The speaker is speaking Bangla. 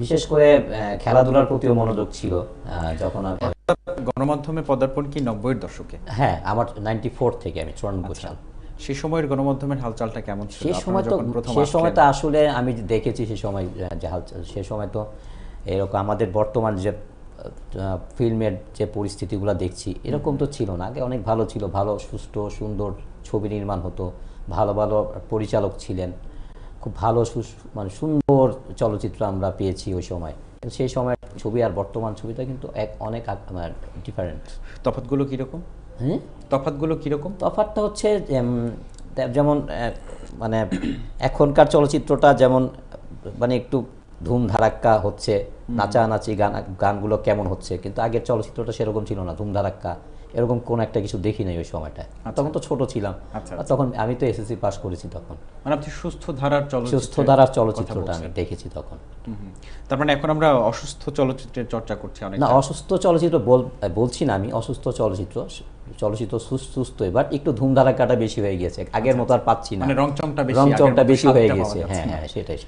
বিশেষ করে খেলাধুলার প্রতিও মনোযোগ ছিল যখন আমি। গণমাধ্যমে পদার্পণ কি 90-এর দশকে? হ্যাঁ, আমার 94 থেকে, আমি 94 সাল। সেই সময়ের গণমাধ্যমের হালচালটা কেমন ছিল? সে সময় তো আসলে আমি দেখেছি সে সময় যে হালচাল, সে সময় তো এরকম আমাদের বর্তমান যে ফিল্মের যে পরিস্থিতিগুলো দেখছি এরকম তো ছিল না। আগে অনেক ভালো ছিল, ভালো সুষ্ঠু সুন্দর ছবি নির্মাণ হতো, ভালো ভালো পরিচালক ছিলেন, খুব ভালো মানে সুন্দর চলচ্চিত্র আমরা পেয়েছি ওই সময়। সেই সময়ের ছবি আর বর্তমান ছবিটা কিন্তু অনেক ডিফারেন্ট। তফাৎগুলো কীরকম? হ্যাঁ, তফাৎগুলো কীরকম? তফাৎটা হচ্ছে যেমন মানে এখনকার চলচ্চিত্রটা যেমন মানে একটু ধুম ধারাক্কা হচ্ছে, নাচানাচি গানগুলো কেমন হচ্ছে, কিন্তু আগের চলচ্চিত্রটা সেরকম ছিল না, ধুম ধারাক্কা এরকম কোন একটা কিছু দেখি নাই ওই সময়টা। তখন তো ছোট ছিলাম, তখন আমি তো এসএসসি পাস করেছি তখন। মানে আপনি সুস্থ ধারার চলচ্চিত্রটা আমি দেখেছি তখন। তার মানে এখন আমরা অসুস্থ চলচ্চিত্রের চর্চা করছি অনেক। না, অসুস্থ চলচ্চিত্র বলছি না আমি, অসুস্থ চলচ্চিত্র সুস্থ, এবার একটু ধুমধারাক্কাটা বেশি হয়ে গেছে, আগের মতো আর পাচ্ছি না, মানে রংচংটা বেশি হয়ে গেছে। হ্যাঁ, সেটাই।